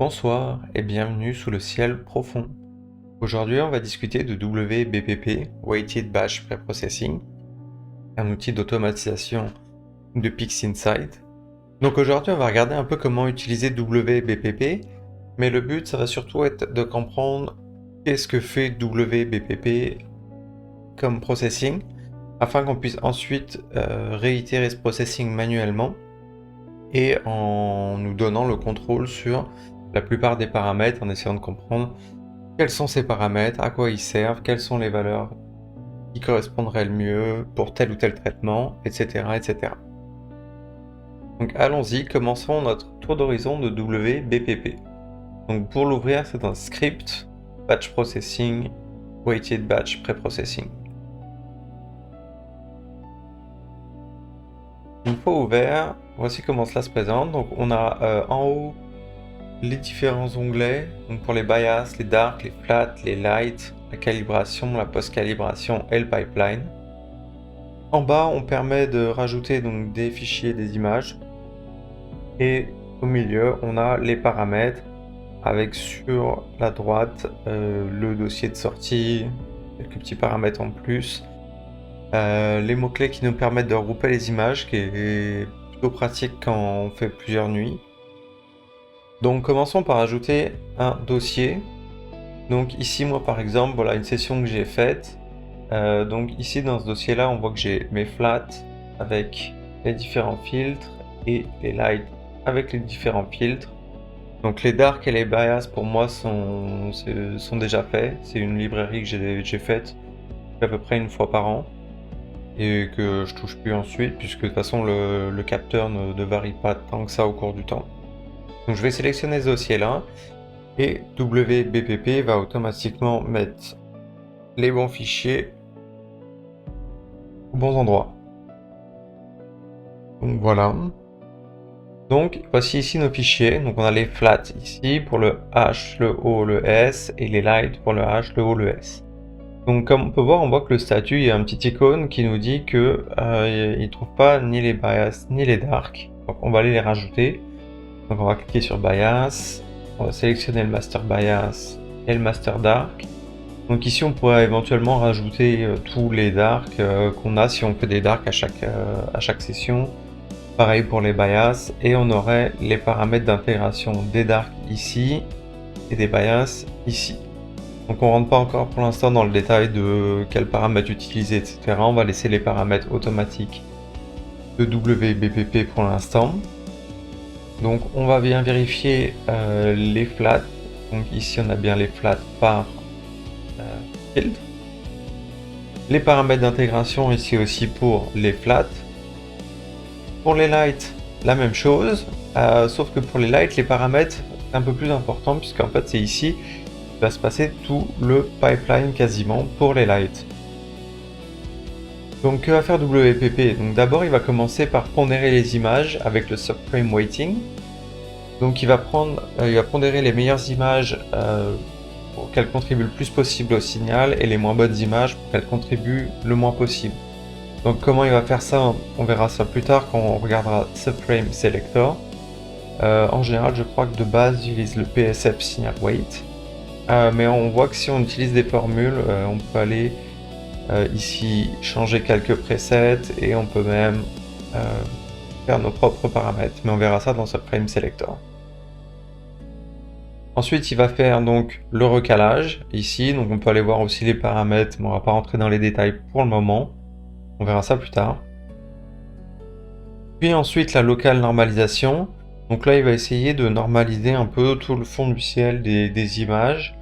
Bonsoir et bienvenue sous le ciel profond. Aujourd'hui, on va discuter de WBPP, Weighted Batch Preprocessing, un outil d'automatisation de PixInsight. Donc aujourd'hui, on va regarder un peu comment utiliser WBPP, mais le but, ça va surtout être de comprendre qu'est-ce que fait WBPP comme processing, afin qu'on puisse ensuite réitérer ce processing manuellement et en nous donnant le contrôle sur la plupart des paramètres, en essayant de comprendre quels sont ces paramètres, à quoi ils servent, quelles sont les valeurs qui correspondraient le mieux pour tel ou tel traitement, etc. etc. Donc allons-y, commençons notre tour d'horizon de WBPP. Donc pour l'ouvrir, c'est un script Batch Processing, Weighted Batch Preprocessing. Une fois ouvert, voici comment cela se présente. Donc on a en haut les différents onglets, donc pour les bias, les dark, les flat, les light, la calibration, la post-calibration et le pipeline. En bas, on permet de rajouter donc des fichiers, des images. Et au milieu, on a les paramètres avec sur la droite le dossier de sortie, quelques petits paramètres en plus. Les mots-clés qui nous permettent de regrouper les images, qui est plutôt pratique quand on fait plusieurs nuits. Donc commençons par ajouter un dossier. Donc ici, moi par exemple, voilà une session que j'ai faite. Donc ici dans ce dossier là, on voit que j'ai mes flats avec les différents filtres et les lights avec les différents filtres. Donc les dark et les bias pour moi sont déjà faits. C'est une librairie que j'ai faite à peu près une fois par an et que je touche plus ensuite, puisque de toute façon le capteur ne varie pas tant que ça au cours du temps. Donc je vais sélectionner ce dossier là et WBPP va automatiquement mettre les bons fichiers aux bons endroits. Donc voilà. Donc voici ici nos fichiers. Donc on a les flats ici pour le H, le O, le S et les lights pour le H, le O, le S. Donc comme on peut voir, on voit que le statut, il y a un petit icône qui nous dit que il ne trouve pas ni les bias ni les dark. Donc on va aller les rajouter. Donc on va cliquer sur Bias, on va sélectionner le Master Bias et le Master Dark. Donc ici on pourrait éventuellement rajouter tous les darks qu'on a si on fait des darks à chaque session. Pareil pour les bias, et on aurait les paramètres d'intégration des darks ici et des bias ici. Donc on rentre pas encore pour l'instant dans le détail de quels paramètres utiliser, etc. On va laisser les paramètres automatiques de WBPP pour l'instant. Donc on va bien vérifier les flats. Donc ici on a bien les flats par filtre. Les paramètres d'intégration ici aussi pour les flats. Pour les lights, la même chose, sauf que pour les lights, les paramètres c'est un peu plus important, puisqu'en fait c'est ici qu'il va se passer tout le pipeline quasiment pour les lights. Donc que va faire WPP? Donc d'abord il va commencer par pondérer les images avec le subframe weighting. Donc il va pondérer les meilleures images pour qu'elles contribuent le plus possible au signal, et les moins bonnes images pour qu'elles contribuent le moins possible. Donc comment il va faire ça, on verra ça plus tard quand on regardera Subframe Selector. En général, je crois que de base, j'utilise le PSF Signal Weight. Mais on voit que si on utilise des formules, on peut aller ici changer quelques presets, et on peut même faire nos propres paramètres. Mais on verra ça dans Subframe Selector. Ensuite, il va faire donc le recalage ici. Donc on peut aller voir aussi les paramètres, mais on va pas rentrer dans les détails pour le moment. On verra ça plus tard. Puis ensuite la locale normalisation. Donc là il va essayer de normaliser un peu tout le fond du ciel des images.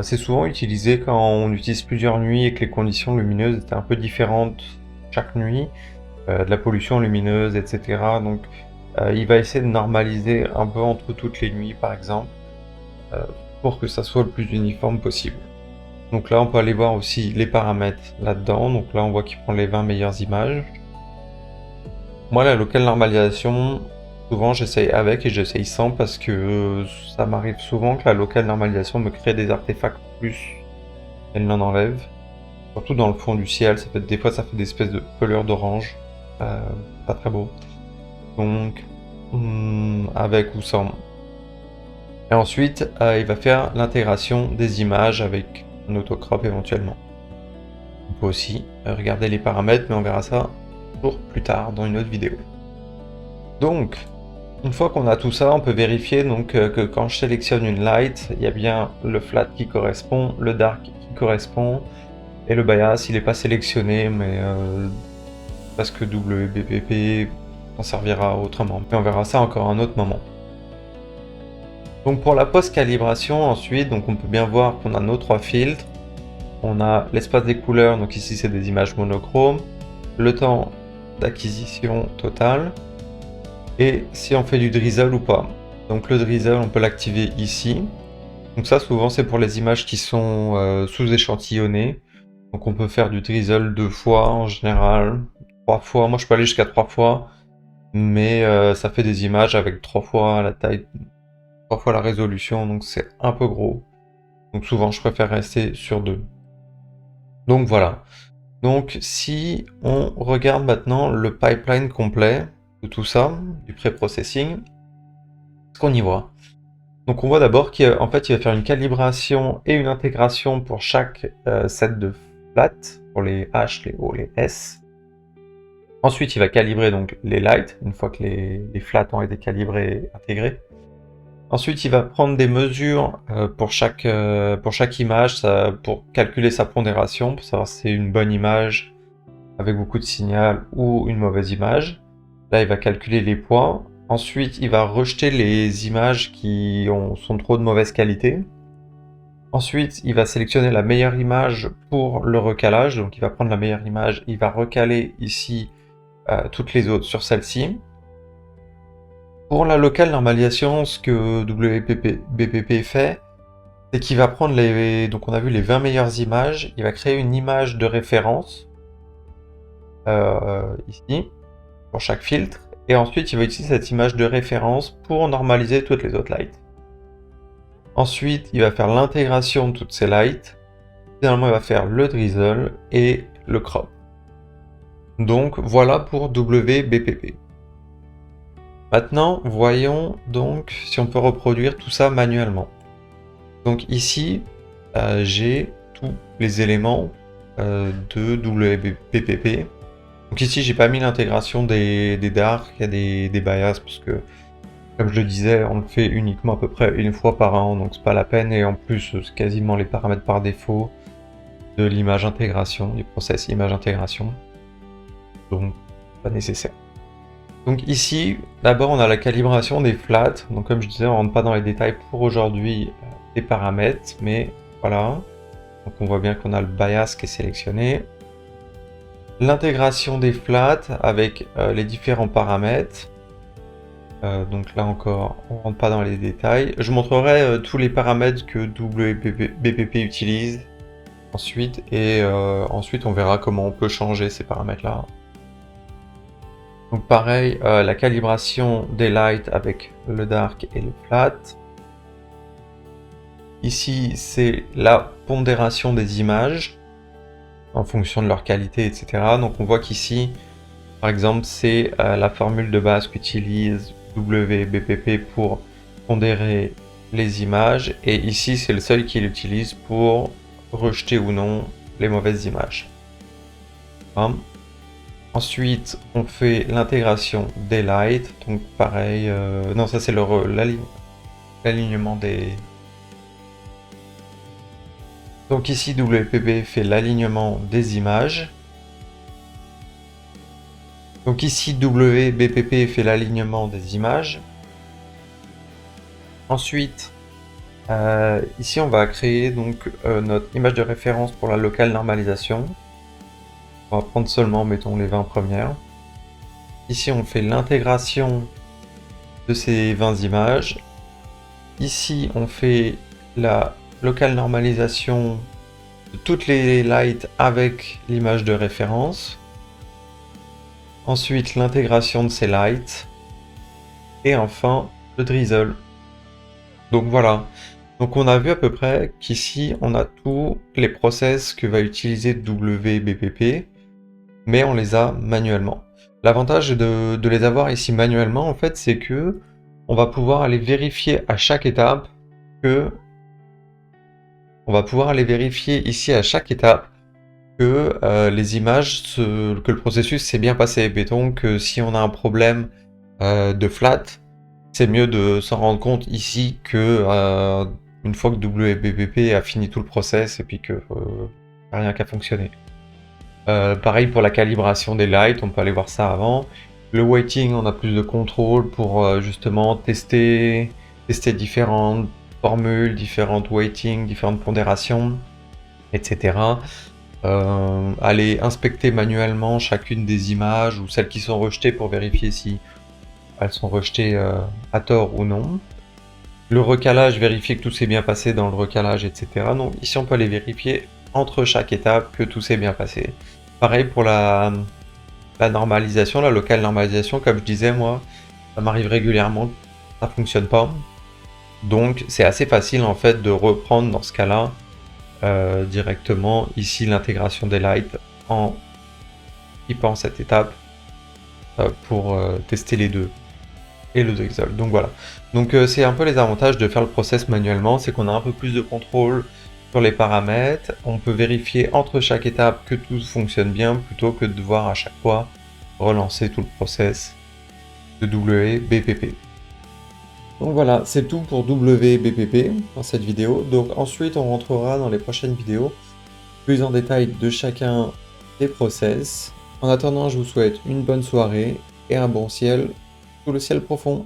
C'est souvent utilisé quand on utilise plusieurs nuits et que les conditions lumineuses étaient un peu différentes chaque nuit. De la pollution lumineuse, etc. Donc il va essayer de normaliser un peu entre toutes les nuits par exemple, pour que ça soit le plus uniforme possible. Donc là on peut aller voir aussi les paramètres là-dedans. Donc là on voit qu'il prend les 20 meilleures images. Moi la locale normalisation, souvent j'essaye avec et j'essaye sans, parce que ça m'arrive souvent que la locale normalisation me crée des artefacts plus elle n'en enlève. Surtout dans le fond du ciel, des fois ça fait des espèces de pelures d'orange. Pas très beau. Donc avec ou sans. Et ensuite, il va faire l'intégration des images avec un autocrop éventuellement. On peut aussi regarder les paramètres, mais on verra ça pour plus tard dans une autre vidéo. Donc, une fois qu'on a tout ça, on peut vérifier donc que quand je sélectionne une light, il y a bien le flat qui correspond, le dark qui correspond, et le bias il n'est pas sélectionné, mais parce que WBPP en servira autrement. Mais on verra ça encore à un autre moment. Donc pour la post-calibration ensuite, donc on peut bien voir qu'on a nos 3 filtres. On a l'espace des couleurs, donc ici c'est des images monochromes, le temps d'acquisition total, et si on fait du drizzle ou pas. Donc le drizzle, on peut l'activer ici. Donc ça souvent c'est pour les images qui sont sous-échantillonnées. Donc on peut faire du drizzle 2 fois en général, 3 fois, moi je peux aller jusqu'à 3 fois, mais ça fait des images avec 3 fois la taille, 3 fois la résolution, donc c'est un peu gros. Donc souvent je préfère rester sur 2. Donc voilà. Donc si on regarde maintenant le pipeline complet de tout ça, du pré-processing, ce qu'on y voit. Donc on voit d'abord qu'en fait il va faire une calibration et une intégration pour chaque set de flats, pour les H, les O, les S. Ensuite il va calibrer donc les lights, une fois que les flats ont été calibrés et intégrés. Ensuite il va prendre des mesures pour chaque image, pour calculer sa pondération, pour savoir si c'est une bonne image avec beaucoup de signal ou une mauvaise image. Là il va calculer les poids. Ensuite, il va rejeter les images qui sont trop de mauvaise qualité. Ensuite, il va sélectionner la meilleure image pour le recalage. Donc, il va prendre la meilleure image, il va recaler ici toutes les autres sur celle-ci. Pour la locale normalisation, ce que WBPP fait, c'est qu'il va prendre donc on a vu les 20 meilleures images, il va créer une image de référence ici pour chaque filtre. Et ensuite, il va utiliser cette image de référence pour normaliser toutes les autres lights. Ensuite, il va faire l'intégration de toutes ces lights. Finalement, il va faire le drizzle et le crop. Donc, voilà pour WBPP. Maintenant, voyons donc si on peut reproduire tout ça manuellement. Donc ici, j'ai tous les éléments de WBPP. Donc ici, j'ai pas mis l'intégration des darks et des bias parce que, comme je le disais, on le fait uniquement à peu près une fois par an, donc c'est pas la peine. Et en plus, c'est quasiment les paramètres par défaut de l'image intégration, du process image intégration. Donc, pas nécessaire. Donc ici, d'abord, on a la calibration des flats. Donc comme je disais, on rentre pas dans les détails pour aujourd'hui des paramètres, mais voilà. Donc on voit bien qu'on a le bias qui est sélectionné. L'intégration des flats avec les différents paramètres. Donc là encore, on rentre pas dans les détails. Je montrerai tous les paramètres que WBPP utilise ensuite, et ensuite on verra comment on peut changer ces paramètres-là. Donc pareil, la calibration des lights avec le dark et le flat. Ici, c'est la pondération des images en fonction de leur qualité, etc. Donc on voit qu'ici, par exemple, c'est la formule de base qu'utilise WBPP pour pondérer les images, et ici c'est le seuil qu'il utilise pour rejeter ou non les mauvaises images. Ensuite, on fait l'intégration des lights, donc pareil, non ça c'est l'alignement des... Donc ici WPP fait l'alignement des images. Donc ici WBPP fait l'alignement des images. Ensuite, ici on va créer donc notre image de référence pour la locale normalisation. On va prendre seulement, mettons, les 20 premières. Ici on fait l'intégration de ces 20 images. Ici on fait la locale normalisation de toutes les lights avec l'image de référence. Ensuite l'intégration de ces lights. Et enfin le drizzle. Donc voilà. Donc on a vu à peu près qu'ici on a tous les process que va utiliser WBPP, mais on les a manuellement. L'avantage de les avoir ici manuellement, en fait, c'est que on va pouvoir aller vérifier à chaque étape que on va pouvoir aller vérifier ici à chaque étape que les images, que le processus s'est bien passé. Mettons que si on a un problème de flat, c'est mieux de s'en rendre compte ici que une fois que WBPP a fini tout le process et puis que rien qu'à fonctionner. Pareil pour la calibration des lights, on peut aller voir ça avant. Le weighting, on a plus de contrôle pour justement tester différentes formules, différentes weighting, différentes pondérations, etc. Aller inspecter manuellement chacune des images ou celles qui sont rejetées pour vérifier si elles sont rejetées à tort ou non. Le recalage, vérifier que tout s'est bien passé dans le recalage, etc. Donc ici on peut aller vérifier entre chaque étape que tout s'est bien passé. Pareil pour la normalisation, la locale normalisation, comme je disais moi, ça m'arrive régulièrement, ça fonctionne pas. Donc c'est assez facile en fait de reprendre dans ce cas-là directement ici l'intégration des lights en skippant cette étape pour tester les deux et le Drexel. Donc voilà. Donc c'est un peu les avantages de faire le process manuellement, c'est qu'on a un peu plus de contrôle sur les paramètres, on peut vérifier entre chaque étape que tout fonctionne bien plutôt que de devoir à chaque fois relancer tout le process de WBPP. Donc voilà, c'est tout pour WBPP dans cette vidéo. Donc ensuite, on rentrera dans les prochaines vidéos plus en détail de chacun des process. En attendant, je vous souhaite une bonne soirée et un bon ciel sous le ciel profond.